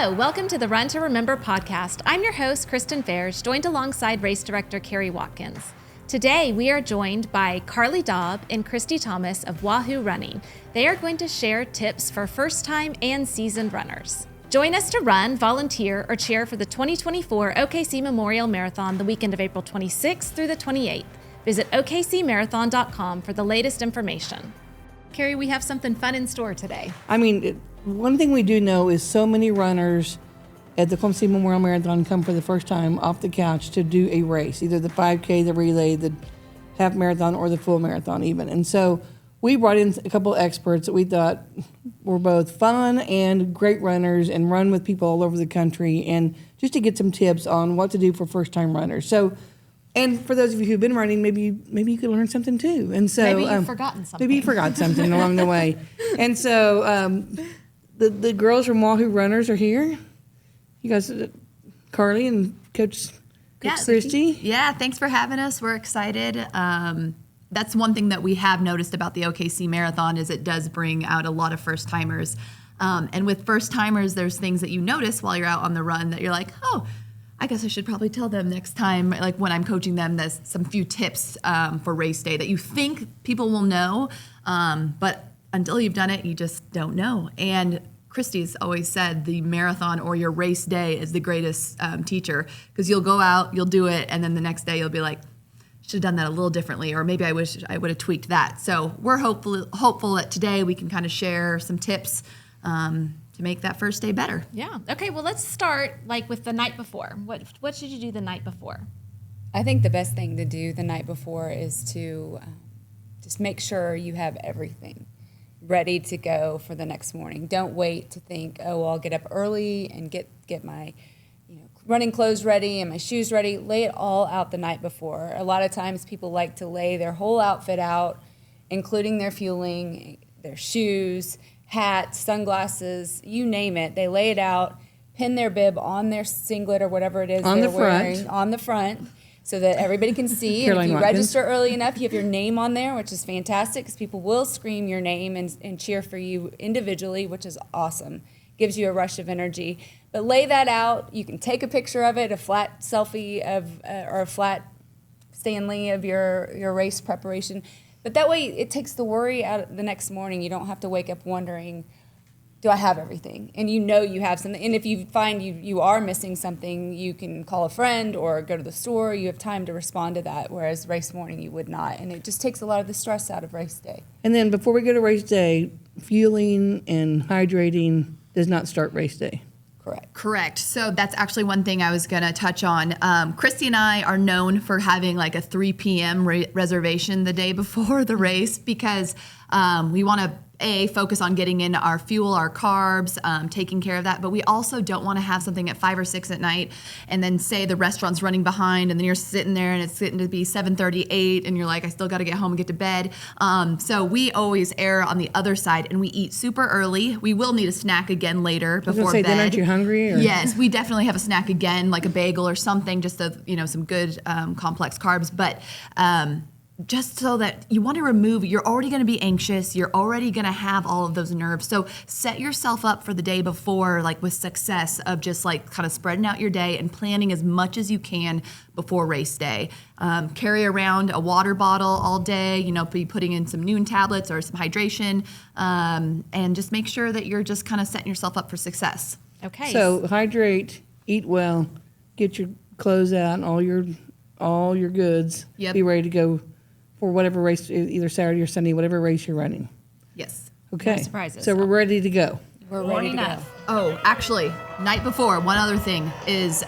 Hello, welcome to the Run to Remember podcast. I'm your host, Kristen Fairs, joined alongside race director Carrie Watkins. Today, we are joined by Carly Daub and Christy Thomas of Wahoo Running. They are going to share tips for first-time and seasoned runners. Join us to run, volunteer, or cheer for the 2024 OKC Memorial Marathon the weekend of April 26th through the 28th. Visit okcmarathon.com for the latest information. Carrie, we have something fun in store today. One thing we do know is so many runners at the OKC Memorial Marathon come for the first time off the couch to do a race, either the 5K, the relay, the half marathon, or the full marathon even. And so we brought in a couple of experts that we thought were both fun and great runners and run with people all over the country, and just to get some tips on what to do for first-time runners. So, and for those of you who've been running, maybe you could learn something too. And so maybe you've forgotten something. Maybe you forgot something along the way. And so the girls from Wahoo Runners are here. You guys, Carly and Coach Christy. Yeah, thanks for having us. We're excited. That's one thing that we have noticed about the OKC Marathon is it does bring out a lot of first-timers. And with first-timers, there's things that you notice while you're out on the run that you're like, oh, I guess I should probably tell them next time, like when I'm coaching them, there's some few tips for race day that you think people will know, but until you've done it, you just don't know. And Christy's always said the marathon or your race day is the greatest teacher, because you'll go out, you'll do it, and then the next day you'll be like, should have done that a little differently, or maybe I wish I would have tweaked that. So we're hopeful that today we can kind of share some tips to make that first day better. Yeah. Okay, well, let's start with the night before. What should you do the night before? I think the best thing to do the night before is to just make sure you have everything ready to go for the next morning. Don't wait to think, oh, I'll get up early and get my running clothes ready and my shoes ready. Lay it all out the night before. A lot of times people like to lay their whole outfit out, including their fueling, their shoes, hats, sunglasses, you name it. They lay it out, pin their bib on their singlet or whatever it is they're wearing on the front, so that everybody can see. And if you register early enough, you have your name on there, which is fantastic, because people will scream your name and cheer for you individually, which is awesome. Gives you a rush of energy. But lay that out. You can take a picture of it, a flat selfie or a flat Stanley of your race preparation. But that way it takes the worry out the next morning. You don't have to wake up wondering, do I have everything? And you have something. And if you find you are missing something, you can call a friend or go to the store. You have time to respond to that, whereas race morning you would not. And it just takes a lot of the stress out of race day. And then before we go to race day, fueling and hydrating does not start race day. Correct. So that's actually one thing I was going to touch on. Christy and I are known for having like a 3 p.m. reservation the day before the race, because we want to focus on getting in our fuel, our carbs, taking care of that. But we also don't want to have something at 5 or 6 at night and then say the restaurant's running behind and then you're sitting there and it's getting to be 7:38 and you're like, I still got to get home and get to bed. So we always err on the other side and we eat super early. We will need a snack again later before bed. Then aren't you hungry? Or? Yes, we definitely have a snack again, like a bagel or something, just some good complex carbs. But just so that you want to remove, you're already going to be anxious, you're already going to have all of those nerves. So set yourself up for the day before, like with success of just like kind of spreading out your day and planning as much as you can before race day. Carry around a water bottle all day, be putting in some noon tablets or some hydration, and just make sure that you're just kind of setting yourself up for success. Okay. So hydrate, eat well, get your clothes out and all your goods. Yep. Be ready to go for whatever race, either Saturday or Sunday, whatever race you're running. Yes. Okay. No surprises. So we're ready to go. We're ready to go. Oh, actually, night before, one other thing is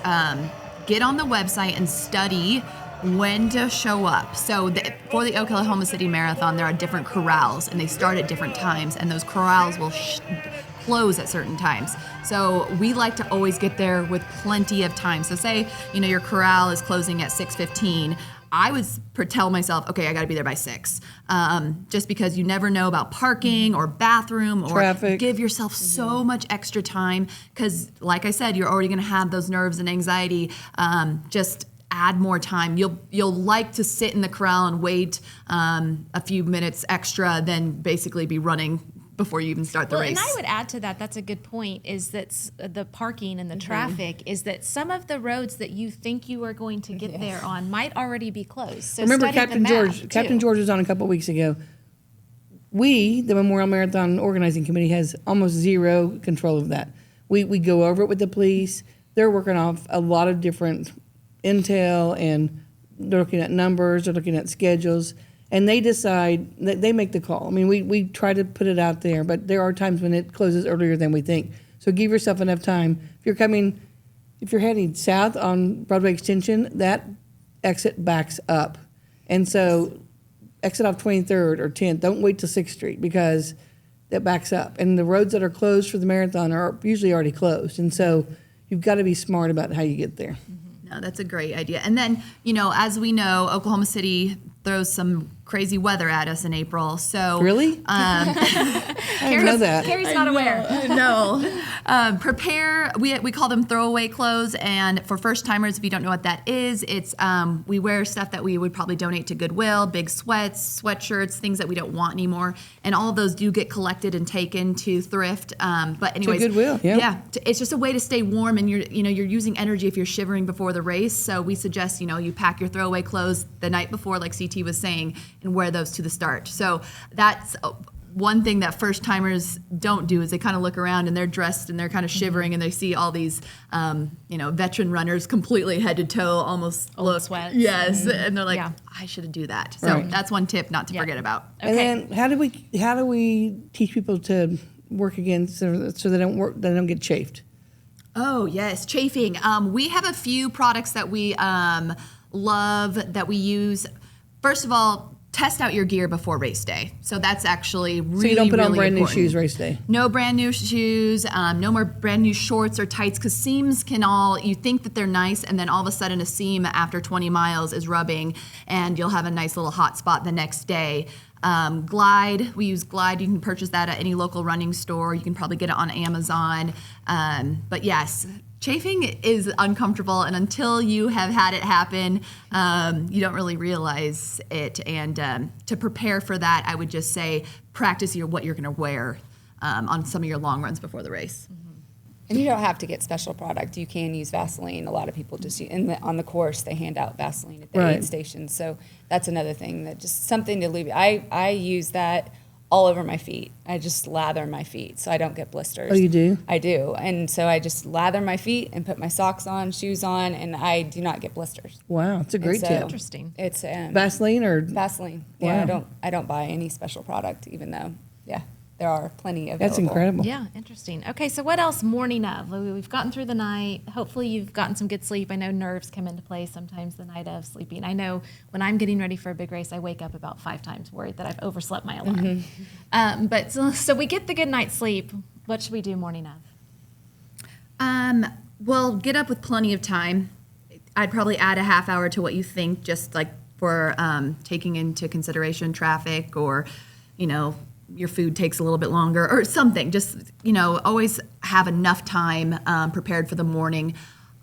get on the website and study when to show up. So for the Oklahoma City Marathon, there are different corrals, and they start at different times, and those corrals will close at certain times. So we like to always get there with plenty of time. So say, your corral is closing at 6:15. I would tell myself, okay, I got to be there by 6, just because you never know about parking or bathroom or traffic. Give yourself so much extra time, because like I said, you're already going to have those nerves and anxiety. Just add more time. You'll like to sit in the corral and wait a few minutes extra than basically be running before you even start the race. And I would add to that, that's a good point, is that the parking and the traffic is that some of the roads that you think you are going to get there on might already be closed. So Remember study the Captain map, George? too. Captain George was on a couple weeks ago. We, the Memorial Marathon Organizing Committee, has almost zero control of that. We go over it with the police. They're working off a lot of different intel, and they're looking at numbers, they're looking at schedules, and they decide, they make the call. I mean, we try to put it out there, but there are times when it closes earlier than we think. So give yourself enough time. If you're heading south on Broadway Extension, that exit backs up. And so exit off 23rd or 10th, don't wait till 6th Street because that backs up. And the roads that are closed for the marathon are usually already closed. And so you've got to be smart about how you get there. No, that's a great idea. And then, as we know, Oklahoma City throws some crazy weather at us in April. So Really? I didn't know that. Carrie's not aware. No. Prepare. We call them throwaway clothes. And for first timers, if you don't know what that is, it's we wear stuff that we would probably donate to Goodwill, big sweats, sweatshirts, things that we don't want anymore. And all of those do get collected and taken to thrift. But anyways, Goodwill. Yeah. Yeah. It's just a way to stay warm, and you're using energy if you're shivering before the race. So we suggest you pack your throwaway clothes the night before, like CT was saying, and wear those to the start. So that's one thing that first timers don't do, is they kind of look around and they're dressed and they're kind of shivering, and they see all these veteran runners completely head to toe, almost Old sweats. Yes, and they're like, Yeah. I should do that. So that's one tip not to forget about. And then how do we teach people to work again so they don't get chafed? Oh, yes, chafing. We have a few products that we love that we use. First of all, test out your gear before race day. So that's actually really, So you don't put on really brand important. new shoes race day? No brand new shoes, no more brand new shorts or tights, because seams you think that they're nice, and then all of a sudden a seam after 20 miles is rubbing, and you'll have a nice little hot spot the next day. Glide, we use Glide. You can purchase that at any local running store. You can probably get it on Amazon. But yes, chafing is uncomfortable, and until you have had it happen, you don't really realize it. And to prepare for that, I would just say practice what you're going to wear on some of your long runs before the race. And you don't have to get special product. You can use Vaseline. A lot of people just on the course they hand out Vaseline at the aid stations. So that's another thing that just something to leave. I use that all over my feet. I just lather my feet so I don't get blisters. Oh, you do? I do. And so I just lather my feet and put my socks on, shoes on, and I do not get blisters. Wow, it's a great so- tip. Interesting. It's Vaseline or Vaseline. Yeah, Wow. I don't buy any special product, even though there are plenty available. that's incredible. Yeah, interesting. Okay, so what else morning of? We've gotten through the night. Hopefully you've gotten some good sleep. I know nerves come into play sometimes the night of sleeping. I know when I'm getting ready for a big race, I wake up about 5 times worried that I've overslept my alarm. But so we get the good night's sleep. What should we do morning of? Well, get up with plenty of time. I'd probably add a half hour to what you think, just like for taking into consideration traffic, or, your food takes a little bit longer or something. Just, always have enough time prepared for the morning.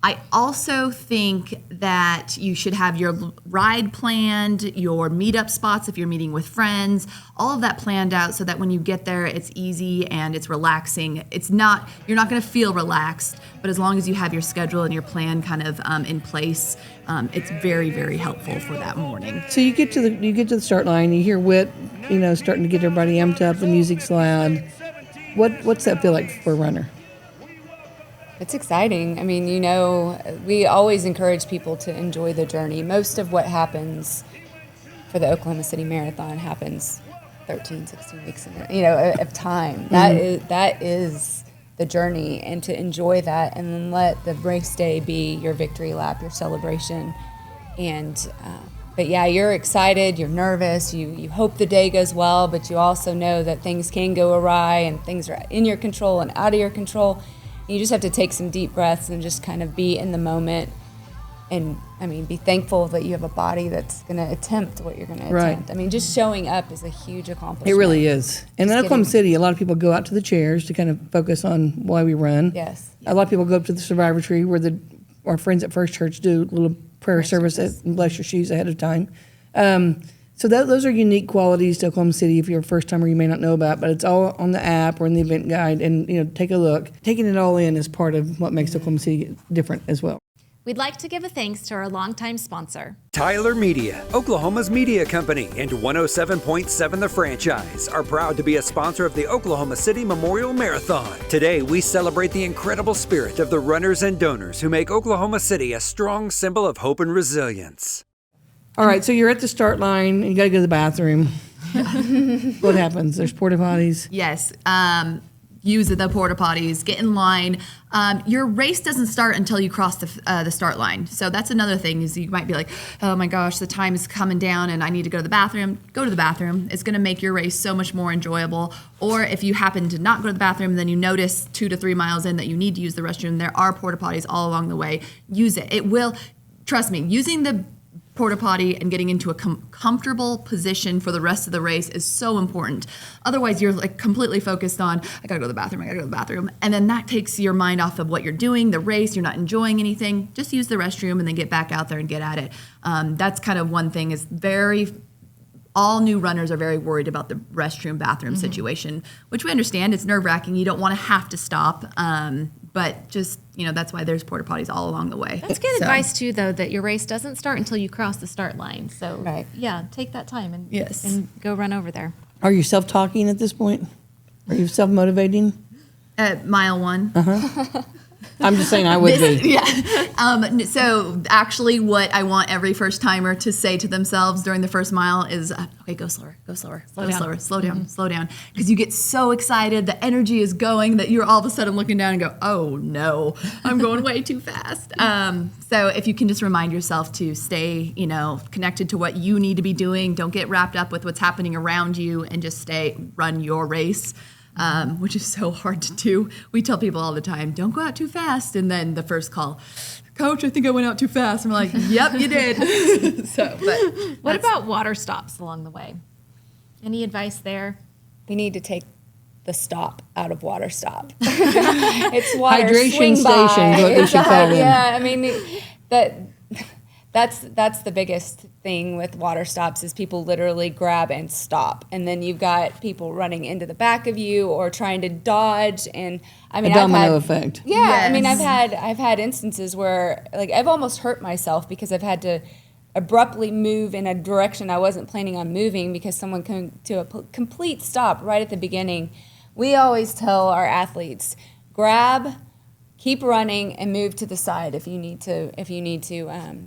I also think that you should have your ride planned, your meetup spots if you're meeting with friends, all of that planned out so that when you get there, it's easy and it's relaxing. You're not going to feel relaxed, but as long as you have your schedule and your plan kind of in place, it's very, very helpful for that morning. So you get to the start line, you hear Whit, starting to get everybody amped up, the music's loud. What's that feel like for a runner? It's exciting. I mean, we always encourage people to enjoy the journey. Most of what happens for the Oklahoma City Marathon happens 13, 16 weeks of time. That is the journey, and to enjoy that, and then let the race day be your victory lap, your celebration. And but yeah, you're excited, you're nervous, you hope the day goes well, but you also know that things can go awry and things are in your control and out of your control. You just have to take some deep breaths and just kind of be in the moment, and be thankful that you have a body that's going to attempt what you're going to attempt. Just showing up is a huge accomplishment. It really is. And in Just Oklahoma getting- City, a lot of people go out to the chairs to kind of focus on why we run. Yes. A lot of people go up to the survivor tree where our friends at First Church do a little prayer service and bless your shoes ahead of time. So those are unique qualities to Oklahoma City. If you're a first timer, you may not know about, but it's all on the app or in the event guide. And take a look. Taking it all in is part of what makes Oklahoma City different as well. We'd like to give a thanks to our longtime sponsor, Tyler Media, Oklahoma's media company, and 107.7 The Franchise are proud to be a sponsor of the Oklahoma City Memorial Marathon. Today, we celebrate the incredible spirit of the runners and donors who make Oklahoma City a strong symbol of hope and resilience. All right, so you're at the start line and you got to go to the bathroom. What happens? There's porta potties. Yes. Use the porta potties, get in line. Your race doesn't start until you cross the start line. So that's another thing is you might be like, oh my gosh, the time is coming down and I need to go to the bathroom. Go to the bathroom. It's going to make your race so much more enjoyable. Or if you happen to not go to the bathroom, then you notice 2 to 3 miles in that you need to use the restroom. There are porta potties all along the way. Use it. It will, trust me, using the porta potty and getting into a comfortable position for the rest of the race is so important. Otherwise, you're like completely focused on, I gotta go to the bathroom. And then that takes your mind off of what you're doing, the race, you're not enjoying anything. Just use the restroom and then get back out there and get at it. That's kind of one thing is all new runners are very worried about the restroom bathroom situation, which we understand. It's nerve-wracking. You don't want to have to stop. But just, that's why there's porta potties all along the way. That's good advice too, though, that your race doesn't start until you cross the start line. So, Right. Yeah, take that time and Yes. and go run over there. Are you self-talking at this point? Are you self-motivating? At mile 1. I'm just saying I would be. Yeah. So actually what I want every first timer to say to themselves during the first mile is, okay, go slower, slow down. Because you get so excited, the energy is going that you're all of a sudden looking down and go, oh no, I'm going way too fast. So if you can just remind yourself to stay, connected to what you need to be doing, don't get wrapped up with what's happening around you and just run your race. Which is so hard to do. We tell people all the time, don't go out too fast. And then the first call, Coach, I think I went out too fast. And we're like, yep, you did. What about water stops along the way? Any advice there? We need to take the stop out of water stop. It's water Hydration swing by. station, what we should call them. Yeah, I mean, that's the biggest thing with water stops is people literally grab and stop, and then you've got people running into the back of you or trying to dodge, and I mean, A domino effect. Yeah, Yes. I mean, I've had instances where like I've almost hurt myself because I've had to abruptly move in a direction I wasn't planning on moving because someone came to a complete stop right at the beginning. We always tell our athletes, grab, keep running, and move to the side if you need to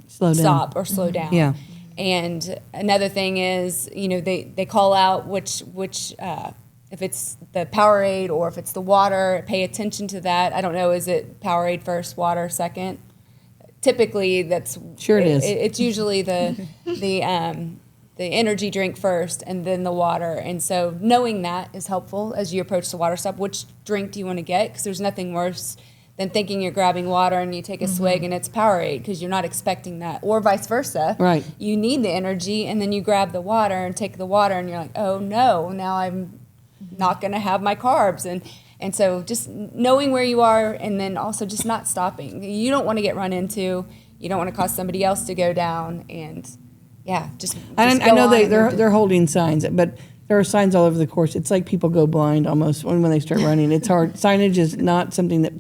Slow down. stop or slow down. Yeah. And another thing is, they call out which if it's the Powerade or if it's the water, pay attention to that. I don't know, is it Powerade first, water second? Typically, that's Sure it is. It's usually the energy drink first and then the water. And so knowing that is helpful as you approach the water stop. Which drink do you want to get? Because there's nothing worse than thinking you're grabbing water and you take a swig and it's Powerade because you're not expecting that, or vice versa. Right. You need the energy and then you grab the water and take the water and you're like, oh no, now I'm not going to have my carbs. And so just knowing where you are and then also just not stopping. You don't want to get run into. You don't want to cause somebody else to go down. And yeah, just I go know on and they're holding signs, but there are signs all over the course. It's like people go blind almost when they start running. It's hard. Signage is not something that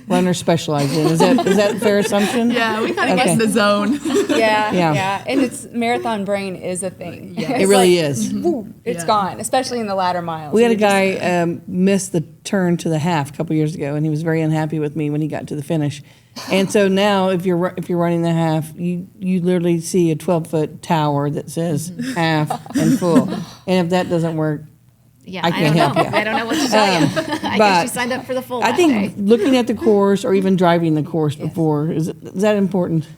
runners specialize in. Is that a fair assumption? Yeah, we kind of get in the zone. Yeah. And it's marathon brain is a thing. Yes. It's It really like, is. woo, it's Yeah. gone, especially in the latter miles. We had a You're just- guy miss the turn to the half a couple years ago, and he was very unhappy with me when he got to the finish. And so now, if you're running the half, you literally see a 12-foot tower that says half and full. And if that doesn't work, Yeah, I can't don't help know. you. I don't know what to tell you. I but guess you signed up for the full I that think day. looking at the course or even driving the course before is that important?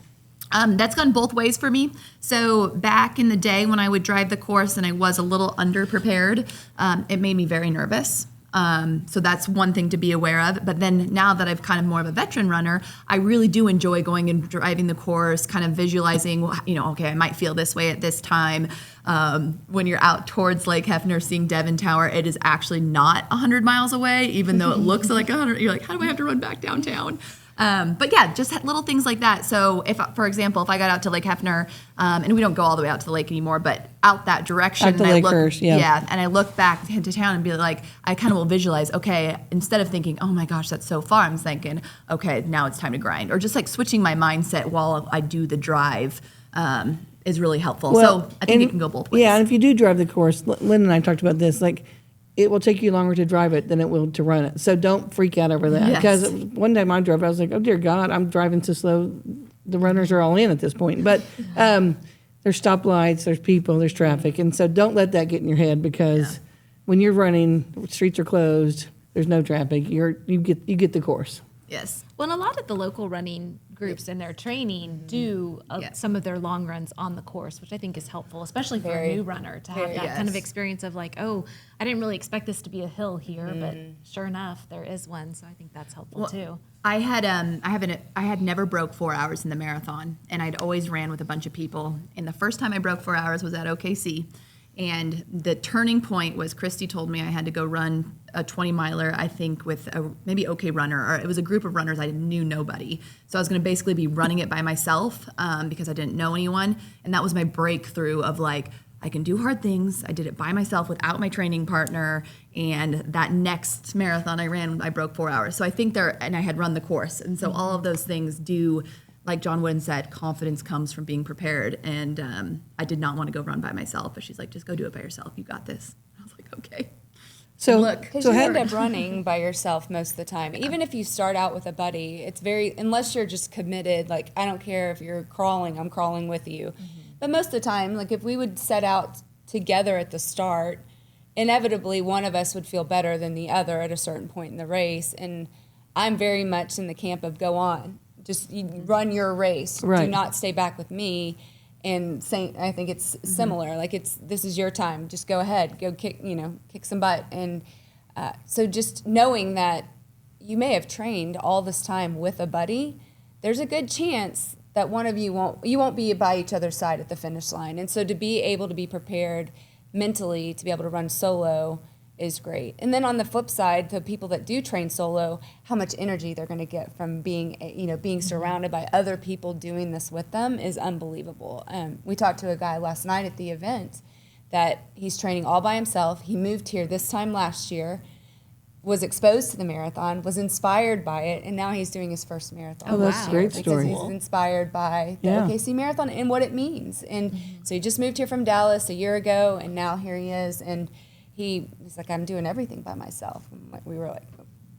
That's gone both ways for me. So back in the day when I would drive the course and I was a little underprepared, it made me very nervous. So that's one thing to be aware of. But then now that I've kind of more of a veteran runner, I really do enjoy going and driving the course, kind of visualizing, okay, I might feel this way at this time. When you're out towards Lake Hefner seeing Devon Tower, it is actually not 100 miles away, even though it looks like 100. You're like, how do I have to run back downtown? But yeah, just little things like that. So if, for example, if I got out to Lake Hefner, and we don't go all the way out to the lake anymore, but out that direction, Out to and I look, Lakehurst, yeah. and I look back into town and be like, I kind of will visualize, okay, instead of thinking, oh my gosh, that's so far, I'm thinking, okay, now it's time to grind, or just like switching my mindset while I do the drive. Is really helpful. So I think it can go both ways. Yeah, and if you do drive the course, Lynn and I talked about this, like it will take you longer to drive it than it will to run it. So don't freak out over that. Yes. Because one time I drove, I was like, oh dear God, I'm driving so slow. The runners are all in at this point. But there's stoplights, there's people, there's traffic. And so don't let that get in your head, because when you're running, streets are closed, there's no traffic, you get the course. Yes. Well, and a lot of the local running groups in their training do some of their long runs on the course, which I think is helpful, especially for a new runner to have that kind of experience of like, oh, I didn't really expect this to be a hill here, but sure enough, there is one. So I think that's helpful too. I had never broke 4 hours in the marathon, and I'd always ran with a bunch of people. And the first time I broke 4 hours was at OKC. And the turning point was Christy told me I had to go run a 20-miler, I think, with a maybe OK runner, or it was a group of runners. I knew nobody. So I was going to basically be running it by myself because I didn't know anyone. And that was my breakthrough of like, I can do hard things. I did it by myself without my training partner. And that next marathon I ran, I broke 4 hours. So I think and I had run the course. And so all of those things do, like John Wooden said, confidence comes from being prepared. And I did not want to go run by myself. But she's like, just go do it by yourself. You got this. I was like, okay. So Because you end up running by yourself most of the time. Even if you start out with a buddy, it's unless you're just committed, like, I don't care if you're crawling, I'm crawling with you. But most of the time, like, if we would set out together at the start, inevitably one of us would feel better than the other at a certain point in the race. And I'm very much in the camp of go on. Just run your race. Right. Do not stay back with me. And I think it's similar. Like this is your time. Just go ahead. Go kick some butt. And so just knowing that you may have trained all this time with a buddy, there's a good chance that one of you won't be by each other's side at the finish line. And so to be able to be prepared mentally to be able to run solo is great. And then on the flip side, the people that do train solo, how much energy they're going to get from being surrounded by other people doing this with them is unbelievable. We talked to a guy last night at the event that he's training all by himself. He moved here this time last year, was exposed to the marathon, was inspired by it, and now he's doing his first marathon. Oh, that's a great story. Because he's inspired by the OKC Marathon and what it means. And so he just moved here from Dallas a year ago, and now here he is. And he's like, I'm doing everything by myself. And we were like,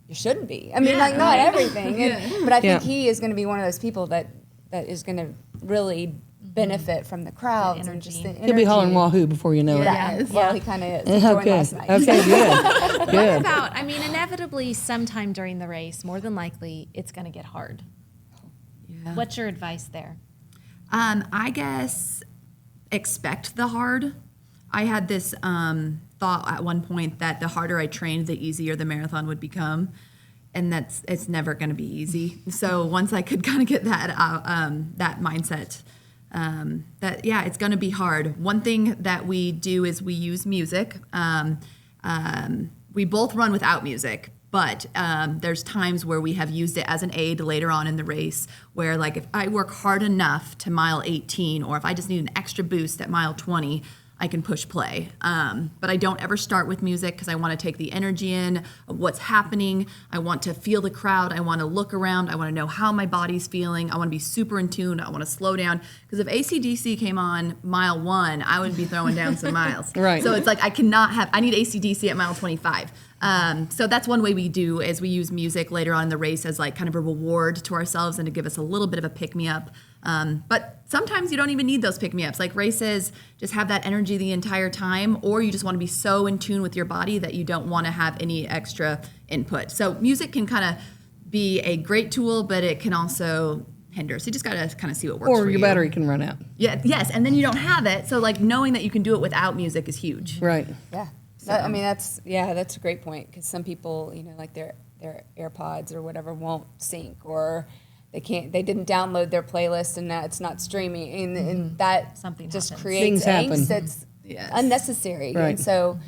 you shouldn't be. I mean, not everything. But I think he is going to be one of those people that is going to really benefit from the crowds and just the energy. He'll be hollering Wahoo before you know it. Yes. Well, he kind of is. He joined last night. Okay, good. What Good. about, inevitably sometime during the race, more than likely, it's going to get hard. Yeah. What's your advice there? I guess expect the hard. I had this thought at one point that the harder I trained, the easier the marathon would become. And it's never going to be easy. So once I could kind of get that that mindset, it's going to be hard. One thing that we do is we use music. We both run without music, but there's times where we have used it as an aid later on in the race, where like if I work hard enough to mile 18, or if I just need an extra boost at mile 20, I can push play. But I don't ever start with music because I want to take the energy in of what's happening. I want to feel the crowd. I want to look around. I want to know how my body's feeling. I want to be super in tune. I want to slow down. Because if AC/DC came on mile 1, I would be throwing down some miles. Right. So it's like I need AC/DC at mile 25. So that's one way we do is we use music later on in the race as like kind of a reward to ourselves and to give us a little bit of a pick-me-up. But sometimes you don't even need those pick-me-ups. Like races just have that energy the entire time, or you just want to be so in tune with your body that you don't want to have any extra input. So music can kind of be a great tool, but it can also hinder. So you just got to kind of see what works for you. Or your battery can run out. Yeah, yes, and then you don't have it. So like knowing that you can do it without music is huge. Right. Yeah. That's a great point, because some people, like their AirPods or whatever won't sync, or they didn't download their playlist and now it's not streaming, and that Something just happens. creates Things happen. angst that's unnecessary. Right. And so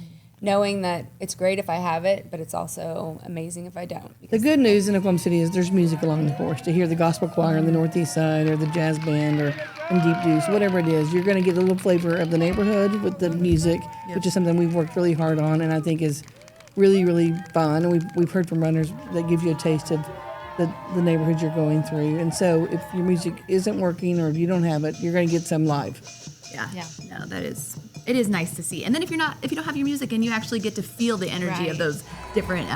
knowing that it's great if I have it, but it's also amazing if I don't. The good news in Oklahoma City is there's music along the course. To hear the gospel choir on the northeast side or the jazz band or in Deep Deuce, whatever it is, you're going to get a little flavor of the neighborhood with the music, which is something we've worked really hard on and I think is really, really fun. And we've heard from runners that gives you a taste of the neighborhoods you're going through. And so if your music isn't working or if you don't have it, you're going to get some live. Yeah. No, it is nice to see. And then if you don't have your music and you actually get to feel the energy of those different,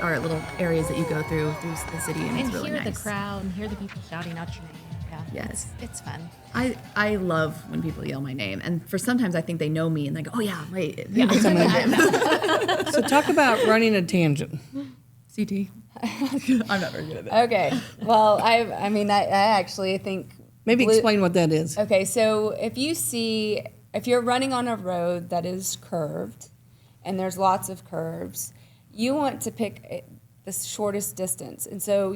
or little areas that you go through the city, and it's really hear nice. the crowd and hear the people shouting out your name. Yeah, Yes. it's fun. I love when people yell my name, and for sometimes I think they know me and they go, oh yeah, wait, So talk about running a tangent. CT. I'm not very good at that. Okay. Well, I actually think Maybe explain what that is. Okay, so if you're running on a road that is curved, and there's lots of curves, you want to pick the shortest distance. And so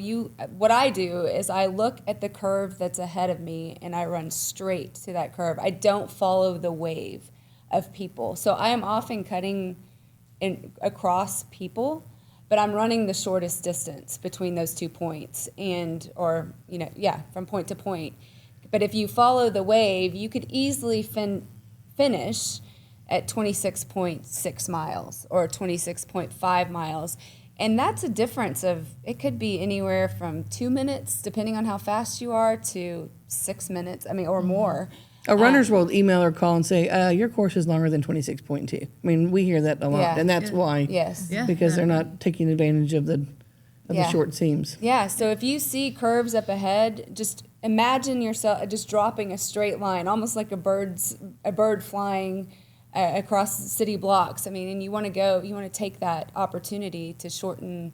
what I do is I look at the curve that's ahead of me, and I run straight to that curve. I don't follow the wave of people. So I am often cutting across people, but I'm running the shortest distance between those 2 points, from point to point. But if you follow the wave, you could easily finish at 26.6 miles or 26.5 miles. And that's a difference of, it could be anywhere from 2 minutes, depending on how fast you are, to 6 minutes, or more. A runners will email or call and say, your course is longer than 26.2. I mean, we hear that a lot, and that's why. Yes. Yeah. Because they're not taking advantage of the short seams. Yeah, so if you see curves up ahead, just imagine yourself just dropping a straight line, almost like a bird flying across city blocks. And you want to take that opportunity to shorten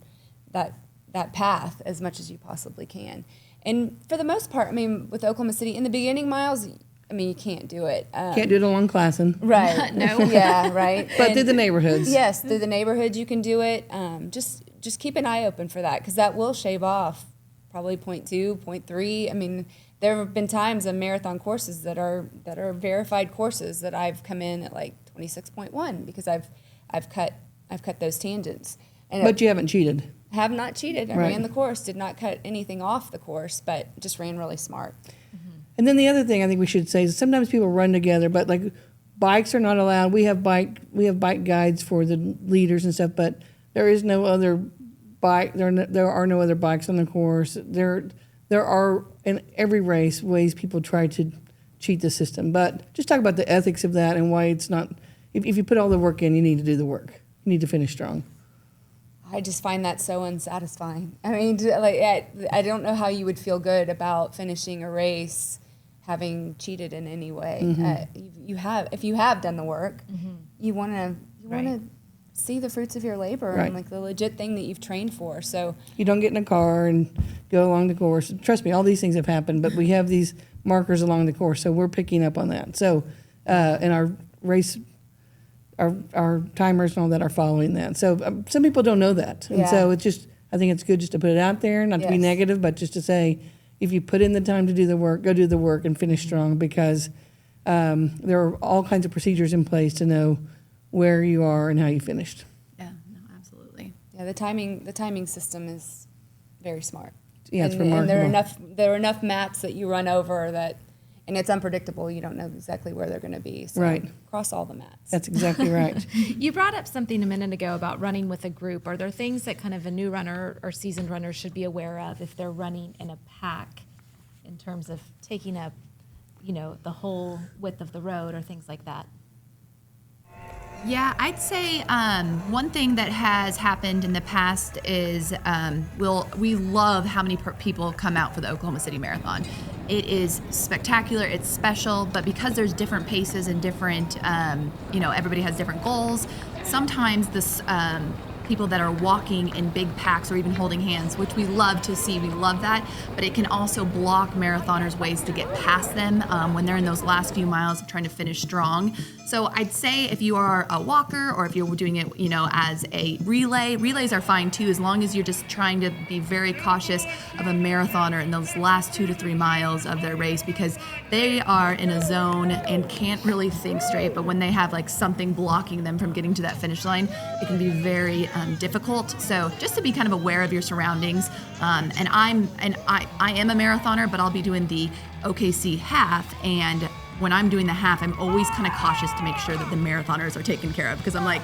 that path as much as you possibly can. And for the most part, with Oklahoma City, in the beginning miles, you can't do it. Can't do it along Classen. Right. No. Yeah, right. But through the neighborhoods. Yes, through the neighborhoods you can do it. Just keep an eye open for that, because that will shave off probably 0.2, 0.3. There have been times on marathon courses that are verified courses that I've come in at like 26.1 because I've cut those tangents. But you haven't cheated. Have not cheated. I Right. ran the course, did not cut anything off the course, but just ran really smart. And then the other thing I think we should say is sometimes people run together, but like bikes are not allowed. We have bike guides for the leaders and stuff, but there is no other bike. There are no other bikes on the course. There are in every race ways people try to cheat the system. But just talk about the ethics of that and why it's not. If you put all the work in, you need to do the work. You need to finish strong. I just find that so unsatisfying. I don't know how you would feel good about finishing a race having cheated in any way. If you have done the work, you want to see the fruits of your labor Right. and the legit thing that you've trained for. So You don't get in a car and go along the course. Trust me, all these things have happened, but we have these markers along the course, so we're picking up on that. So, and our race, our timers and all that are following that. So some people don't know that, and so it's just, I think it's good just to put it out there, not to be Yes. negative, but just to say, if you put in the time to do the work, go do the work and finish strong, because there are all kinds of procedures in place to know where you are and how you finished. Yeah, no, absolutely. yeah, the timing system is very smart. Yeah, it's and remarkable. there are enough mats that you run over that, and it's unpredictable. You don't know exactly where they're going to be. So Right. cross all the mats. That's exactly right. You brought up something a minute ago about running with a group. Are there things that kind of a new runner or seasoned runner should be aware of if they're running in a pack in terms of taking up, the whole width of the road or things like that? Yeah, I'd say one thing that has happened in the past is we love how many people come out for the Oklahoma City Marathon. It is spectacular, it's special, but because there's different paces and different, everybody has different goals, sometimes people that are walking in big packs or even holding hands, which we love to see. We love that, but it can also block marathoners' ways to get past them when they're in those last few miles of trying to finish strong. So I'd say if you are a walker or if you're doing it, as a relay, relays are fine too, as long as you're just trying to be very cautious of a marathoner in those last 2 to 3 miles of their race, because they are in a zone and can't really think straight. But when they have like something blocking them from getting to that finish line, it can be very difficult. So just to be kind of aware of your surroundings. And I am a marathoner, but I'll be doing the OKC half, and when I'm doing the half, I'm always kind of cautious to make sure that the marathoners are taken care of, because I'm like,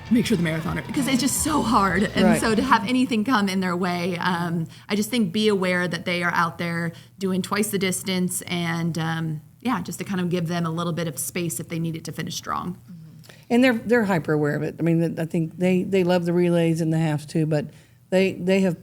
make sure the marathoner, because it's just so hard. And right. So to have anything come in their way, I just think be aware that they are out there doing twice the distance, and just to kind of give them a little bit of space if they need it to finish strong. And they're hyper aware of it. I mean, I think they love the relays and the halves too, but they have,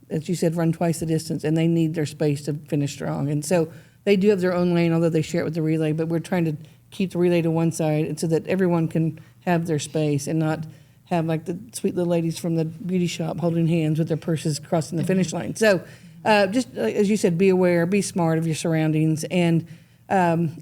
as you said, run twice the distance, and they need their space to finish strong. And so they do have their own lane, although they share it with the relay, but we're trying to keep the relay to one side, and so that everyone can have their space and not have like the sweet little ladies from the beauty shop holding hands with their purses crossing the finish line. So just as you said, be aware, be smart of your surroundings, and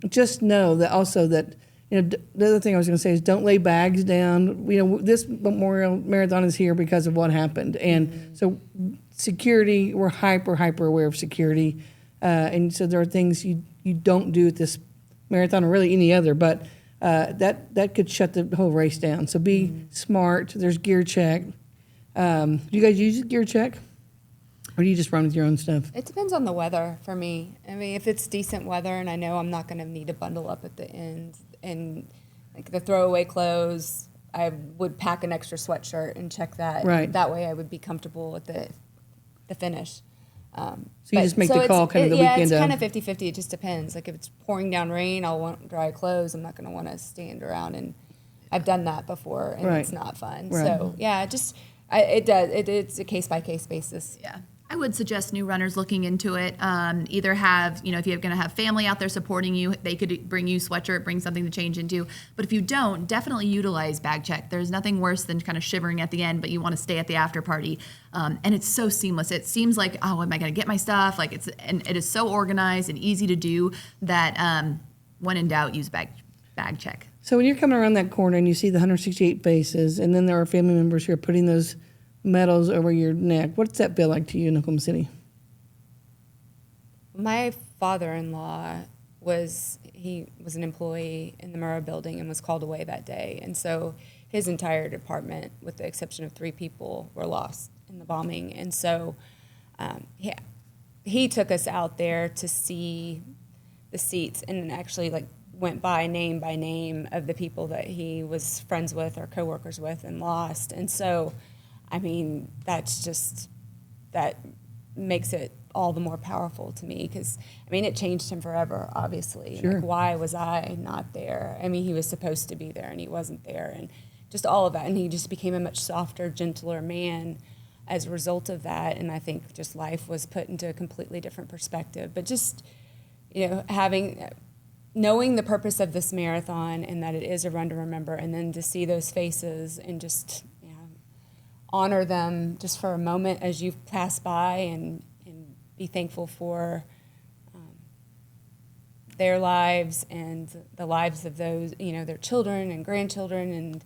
just know that also that, the other thing I was going to say is don't lay bags down. This Memorial Marathon is here because of what happened. And so security, we're hyper aware of security. And so there are things you don't do at this marathon or really any other, but that could shut the whole race down. So be smart. There's gear check. Do you guys use gear check? Or do you just run with your own stuff? It depends on the weather for me. I mean, if it's decent weather and I know I'm not going to need to bundle up at the end, and like the throwaway clothes, I would pack an extra sweatshirt and check that. Right. That way I would be comfortable at the finish. So you just make the call kind of the weekend. Yeah, it's kind of 50-50. It just depends. Like if it's pouring down rain, I'll want dry clothes. I'm not going to want to stand around, and I've done that before, and right. it's not fun. Right. So yeah, it's a case-by-case basis. Yeah. I would suggest new runners looking into it. Either have, if you're going to have family out there supporting you, they could bring you sweatshirt, bring something to change into. But if you don't, definitely utilize bag check. There's nothing worse than kind of shivering at the end, but you want to stay at the after party. And it's so seamless. It seems like, oh, am I going to get my stuff? And it is so organized and easy to do that when in doubt, use bag check. So when you're coming around that corner and you see the 168 faces, and then there are family members who are putting those medals over your neck, what's that feel like to you in Oklahoma City? My father-in-law was an employee in the Murrah building and was called away that day. And so his entire department, with the exception of 3 people, were lost in the bombing. And so he took us out there to see the seats, and actually went by name of the people that he was friends with or coworkers with and lost. And so I mean, that makes it all the more powerful to me, because, it changed him forever, obviously. Sure. Like, why was I not there? He was supposed to be there, and he wasn't there, and just all of that. And he just became a much softer, gentler man as a result of that. And I think just life was put into a completely different perspective. But just, knowing the purpose of this marathon and that it is a run to remember, and then to see those faces and just honor them just for a moment as you pass by, and be thankful for their lives and the lives of those, their children and grandchildren.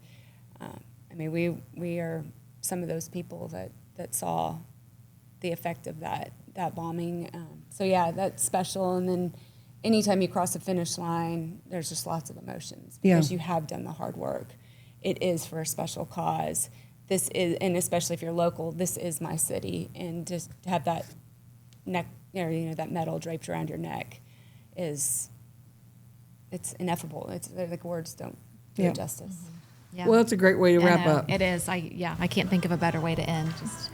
And we are some of those people that saw the effect of that bombing. So yeah, that's special. And then anytime you cross the finish line, there's just lots of emotions, because you have done the hard work. It is for a special cause. This is, and especially if you're local, this is my city, and just to have that neck, that medal draped around your neck it's ineffable. It's like words don't do it justice. Yeah. Well, that's a great way to wrap up. It is. I can't think of a better way to end. Just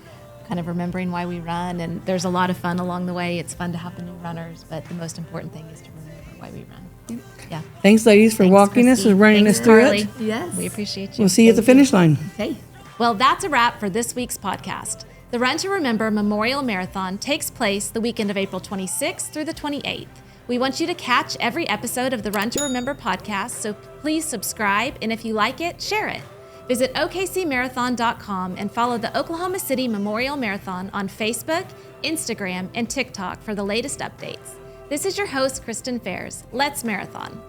kind of remembering why we run, and there's a lot of fun along the way. It's fun to have the new runners, but the most important thing is to remember why we run. Yeah. Thanks, ladies, for walking Christy. us and running Thanks, us through Carly. it. Yes. We appreciate you. We'll see you at the finish line. Okay. Well, that's a wrap for this week's podcast. The Run to Remember Memorial Marathon takes place the weekend of April 26th through the 28th. We want you to catch every episode of the Run to Remember podcast, so please subscribe, and if you like it, share it. Visit okcmarathon.com and follow the Oklahoma City Memorial Marathon on Facebook, Instagram, and TikTok for the latest updates. This is your host, Kristen Fairs. Let's marathon.